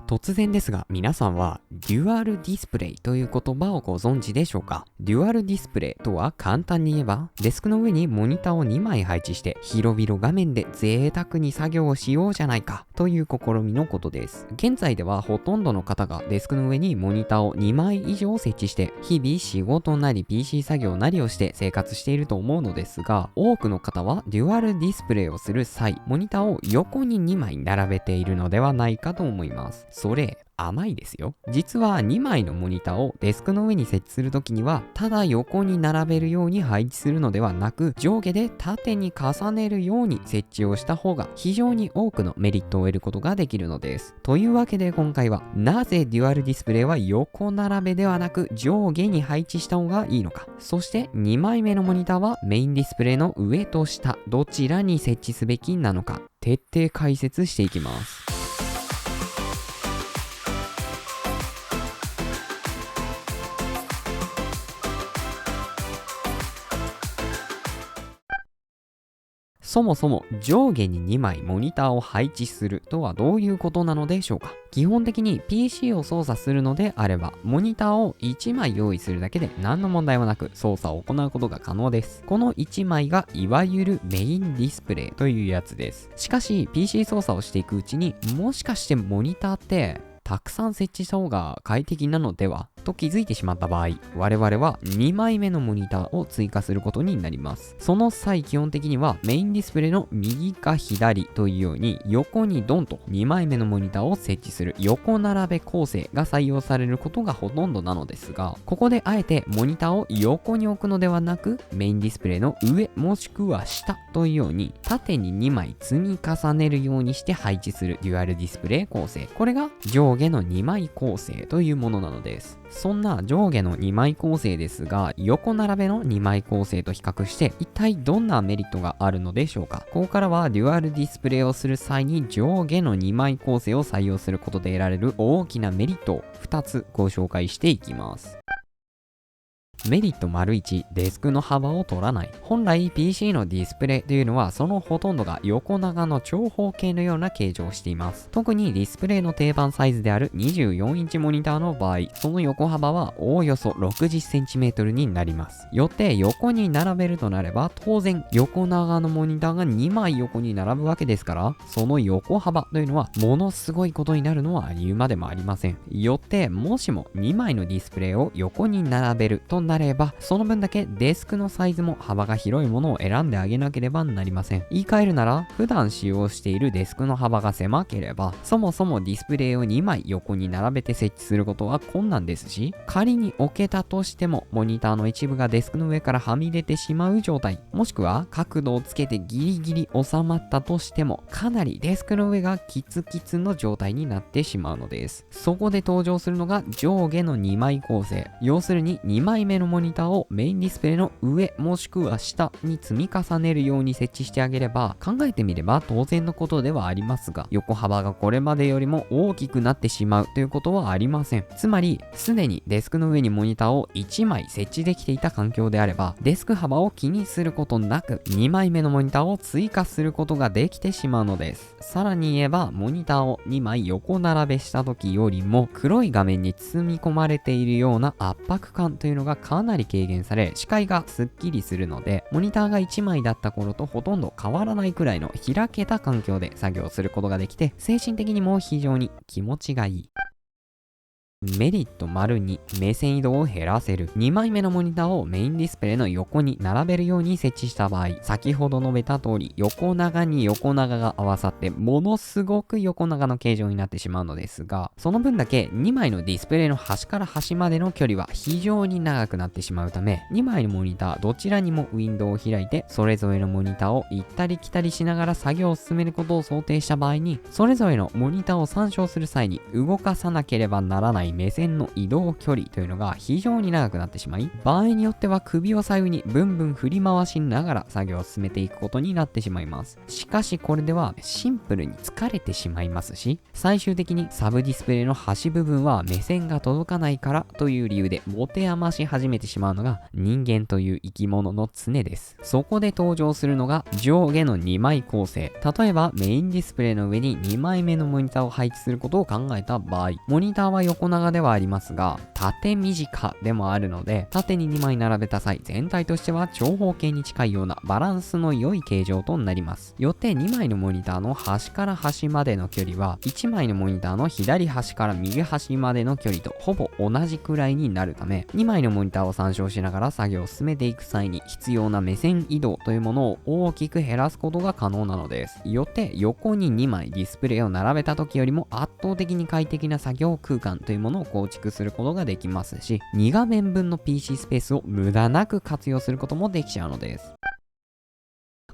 突然ですが、皆さんはデュアルディスプレイという言葉をご存知でしょうか？デュアルディスプレイとは簡単に言えば、デスクの上にモニターを2枚配置して広々画面で贅沢に作業をしようじゃないかという試みのことです。現在ではほとんどの方がデスクの上にモニターを2枚以上設置して日々仕事なり PC 作業なりをして生活していると思うのですが、多くの方はデュアルディスプレイをする際、モニターを横に2枚並べているのではないかと思います。それ甘いですよ。実は2枚のモニターをデスクの上に設置するときには、ただ横に並べるように配置するのではなく、上下で縦に重ねるように設置をした方が非常に多くのメリットを得ることができるのです。というわけで今回は、なぜデュアルディスプレイは横並べではなく上下に配置した方がいいのか。そして2枚目のモニターはメインディスプレイの上と下、どちらに設置すべきなのか、徹底解説していきます。そもそも上下に2枚モニターを配置するとはどういうことなのでしょうか？基本的に PC を操作するのであれば、モニターを1枚用意するだけで何の問題もなく操作を行うことが可能です。この1枚がいわゆるメインディスプレイというやつです。しかし PC 操作をしていくうちに、もしかしてモニターってたくさん設置した方が快適なのではと気づいてしまった場合、我々は2枚目のモニターを追加することになります。その際、基本的にはメインディスプレイの右か左というように横にドンと2枚目のモニターを設置する横並べ構成が採用されることがほとんどなのですが、ここであえてモニターを横に置くのではなく、メインディスプレイの上もしくは下というように縦に2枚積み重ねるようにして配置するデュアルディスプレイ構成。これが上下の2枚構成というものなのです。そんな上下の2枚構成ですが、横並べの2枚構成と比較して一体どんなメリットがあるのでしょうか？ここからはデュアルディスプレイをする際に上下の2枚構成を採用することで得られる大きなメリットを2つご紹介していきます。メリット ①、デスクの幅を取らない。本来 PC のディスプレイというのはそのほとんどが横長の長方形のような形状をしています。特にディスプレイの定番サイズである24インチモニターの場合、その横幅はおおよそ 60cm になります。よって横に並べるとなれば、当然横長のモニターが2枚横に並ぶわけですから、その横幅というのはものすごいことになるのは言うまでもありません。よってもしも2枚のディスプレイを横に並べるとなれば、その分だけデスクのサイズも幅が広いものを選んであげなければなりません。言い換えるなら、普段使用しているデスクの幅が狭ければ、そもそもディスプレイを2枚横に並べて設置することは困難ですし、仮に置けたとしてもモニターの一部がデスクの上からはみ出てしまう状態、もしくは角度をつけてギリギリ収まったとしても、かなりデスクの上がキツキツの状態になってしまうのです。そこで登場するのが上下の2枚構成。要するに2枚目のモニターをメインディスプレイの上もしくは下に積み重ねるように設置してあげれば、考えてみれば当然のことではありますが、横幅がこれまでよりも大きくなってしまうということはありません。つまりすでにデスクの上にモニターを1枚設置できていた環境であれば、デスク幅を気にすることなく2枚目のモニターを追加することができてしまうのです。さらに言えば、モニターを2枚横並べした時よりも黒い画面に包み込まれているような圧迫感というのがかなり軽減され、視界がスッキリするので、モニターが1枚だった頃とほとんど変わらないくらいの開けた環境で作業することができて、精神的にも非常に気持ちがいい。メリット ②、目線移動を減らせる。2枚目のモニターをメインディスプレイの横に並べるように設置した場合、先ほど述べた通り横長に横長が合わさってものすごく横長の形状になってしまうのですが、その分だけ2枚のディスプレイの端から端までの距離は非常に長くなってしまうため、2枚のモニターどちらにもウィンドウを開いて、それぞれのモニターを行ったり来たりしながら作業を進めることを想定した場合に、それぞれのモニターを参照する際に動かさなければならないない目線の移動距離というのが非常に長くなってしまい、場合によっては首を左右にブンブン振り回しながら作業を進めていくことになってしまいます。しかしこれではシンプルに疲れてしまいますし、最終的にサブディスプレイの端部分は目線が届かないからという理由で持て余し始めてしまうのが人間という生き物の常です。そこで登場するのが上下の2枚構成。例えばメインディスプレイの上に2枚目のモニターを配置することを考えた場合、モニターは横長ではありますが縦短でもあるので、縦に2枚並べた際全体としては長方形に近いようなバランスの良い形状となります。よって2枚のモニターの端から端までの距離は1枚のモニターの左端から右端までの距離とほぼ同じくらいになるため、2枚のモニターを参照しながら作業を進めていく際に必要な目線移動というものを大きく減らすことが可能なのです。よって横に2枚ディスプレイを並べた時よりも圧倒的に快適な作業空間というものを構築することができますし、2画面分の PC スペースを無駄なく活用することもできちゃうのです。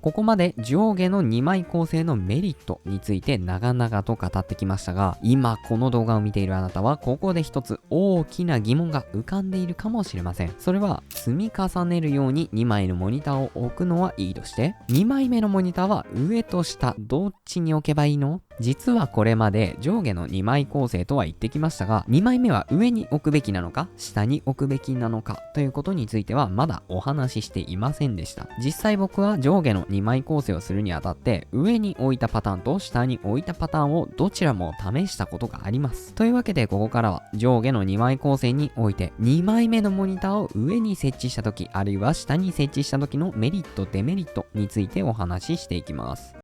ここまで上下の2枚構成のメリットについて長々と語ってきましたが、今この動画を見ているあなたはここで一つ大きな疑問が浮かんでいるかもしれません。それは積み重ねるように2枚のモニターを置くのはいいとして、2枚目のモニターは上と下どっちに置けばいいの？実はこれまで上下の2枚構成とは言ってきましたが、2枚目は上に置くべきなのか下に置くべきなのかということについてはまだお話ししていませんでした。実際僕は上下の2枚構成をするにあたって上に置いたパターンと下に置いたパターンをどちらも試したことがあります。というわけでここからは上下の2枚構成において2枚目のモニターを上に設置した時あるいは下に設置した時のメリットデメリットについてお話ししていきます。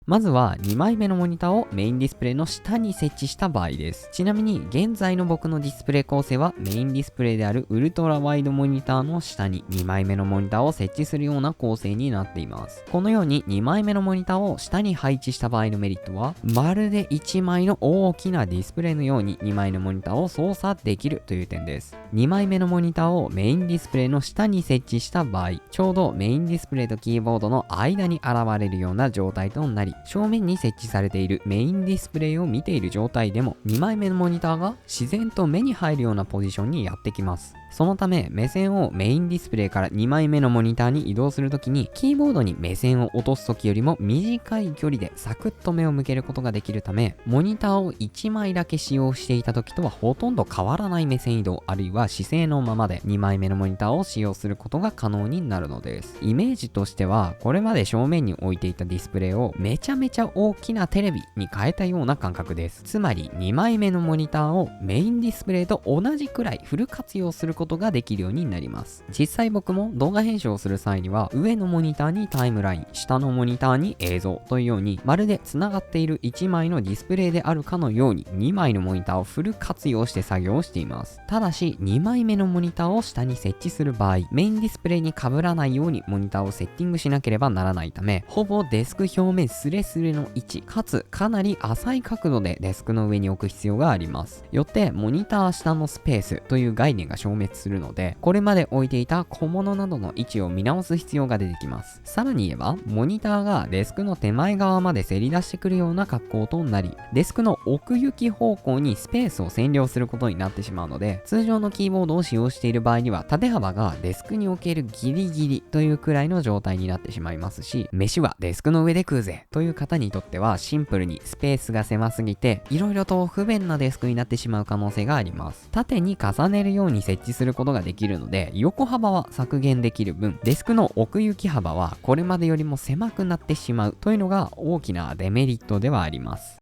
まずは2枚目のモニターをメインディスプレイの下に設置した場合です。ちなみに現在の僕のディスプレイ構成はメインディスプレイであるウルトラワイドモニターの下に2枚目のモニターを設置するような構成になっています。このように2枚目のモニターを下に配置した場合のメリットは、まるで1枚の大きなディスプレイのように2枚のモニターを操作できるという点です。2枚目のモニターをメインディスプレイの下に設置した場合、ちょうどメインディスプレイとキーボードの間に現れるような状態となり、正面に設置されているメインディスプレイを見ている状態でも2枚目のモニターが自然と目に入るようなポジションにやってきます。そのため目線をメインディスプレイから2枚目のモニターに移動するときに、キーボードに目線を落とすときよりも短い距離でサクッと目を向けることができるため、モニターを1枚だけ使用していたときとはほとんど変わらない目線移動あるいは姿勢のままで2枚目のモニターを使用することが可能になるのです。イメージとしてはこれまで正面に置いていたディスプレイをめちゃめちゃ大きなテレビに変えたような感覚です。つまり2枚目のモニターをメインディスプレイと同じくらいフル活用することができるようになります。実際僕も動画編集をする際には上のモニターにタイムライン、下のモニターに映像というようにまるで繋がっている1枚のディスプレイであるかのように2枚のモニターをフル活用して作業をしています。ただし2枚目のモニターを下に設置する場合、メインディスプレイに被らないようにモニターをセッティングしなければならないため、ほぼデスク表面スレスレの位置かつかなり浅い角度でデスクの上に置く必要があります。よってモニター下のスペースという概念が消滅するので、これまで置いていた小物などの位置を見直す必要が出てきます。さらに言えばモニターがデスクの手前側までせり出してくるような格好となり、デスクの奥行き方向にスペースを占領することになってしまうので、通常のキーボードを使用している場合には縦幅がデスクに置けるギリギリというくらいの状態になってしまいますし、飯はデスクの上で食うぜという方にとってはシンプルにスペースが狭すぎていろいろと不便なデスクになってしまう可能性があります。縦に重ねるように設置することができるので、横幅は削減できる分デスクの奥行き幅はこれまでよりも狭くなってしまうというのが大きなデメリットではあります。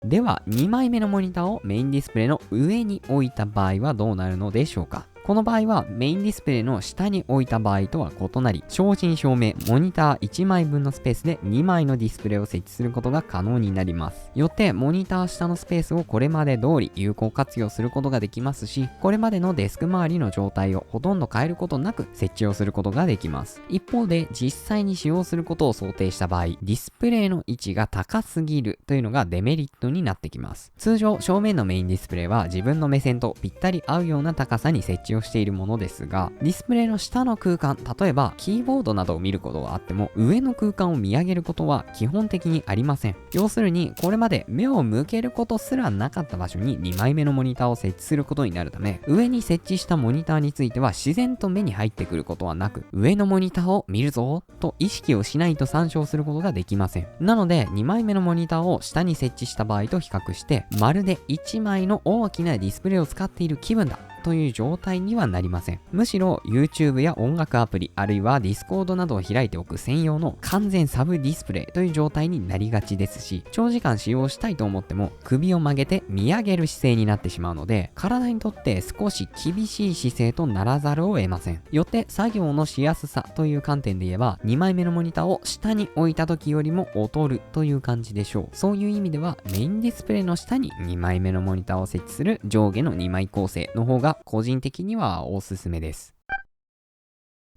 では2枚目のモニターをメインディスプレイの上に置いた場合はどうなるのでしょうか。この場合はメインディスプレイの下に置いた場合とは異なり、正真正銘モニター1枚分のスペースで2枚のディスプレイを設置することが可能になります。よってモニター下のスペースをこれまで通り有効活用することができますし、これまでのデスク周りの状態をほとんど変えることなく設置をすることができます。一方で実際に使用することを想定した場合、ディスプレイの位置が高すぎるというのがデメリットになってきます。通常正面のメインディスプレイは自分の目線とぴったり合うような高さに設置ををしているものですが、ディスプレイの下の空間、例えばキーボードなどを見ることはあっても、上の空間を見上げることは基本的にありません。要するに、これまで目を向けることすらなかった場所に2枚目のモニターを設置することになるため、上に設置したモニターについては自然と目に入ってくることはなく、上のモニターを見るぞと意識をしないと参照することができません。なので、2枚目のモニターを下に設置した場合と比較して、まるで1枚の大きなディスプレイを使っている気分だという状態にはなりません。むしろ YouTube や音楽アプリ、あるいは Discord などを開いておく専用の完全サブディスプレイという状態になりがちですし、長時間使用したいと思っても首を曲げて見上げる姿勢になってしまうので、体にとって少し厳しい姿勢とならざるを得ません。よって作業のしやすさという観点で言えば、2枚目のモニターを下に置いた時よりも劣るという感じでしょう。そういう意味ではメインディスプレイの下に2枚目のモニターを設置する上下の2枚構成の方が個人的にはおすすめです。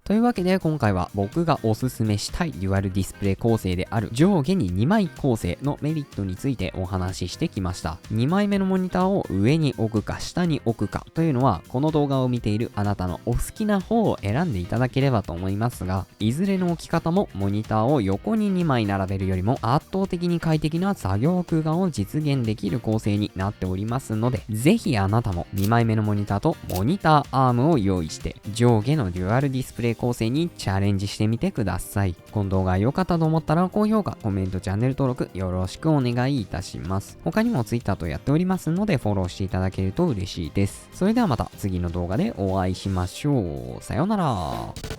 というわけで今回は僕がおすすめしたいデュアルディスプレイ構成である上下に2枚構成のメリットについてお話ししてきました。2枚目のモニターを上に置くか下に置くかというのはこの動画を見ているあなたのお好きな方を選んでいただければと思いますが、いずれの置き方もモニターを横に2枚並べるよりも圧倒的に快適な作業空間を実現できる構成になっておりますので、ぜひあなたも2枚目のモニターとモニターアームを用意して上下のデュアルディスプレイ構成にチャレンジしてみてください。この動画良かったと思ったら高評価、コメント、チャンネル登録よろしくお願いいたします。他にも Twitter とやっておりますのでフォローしていただけると嬉しいです。それではまた次の動画でお会いしましょう。さようなら。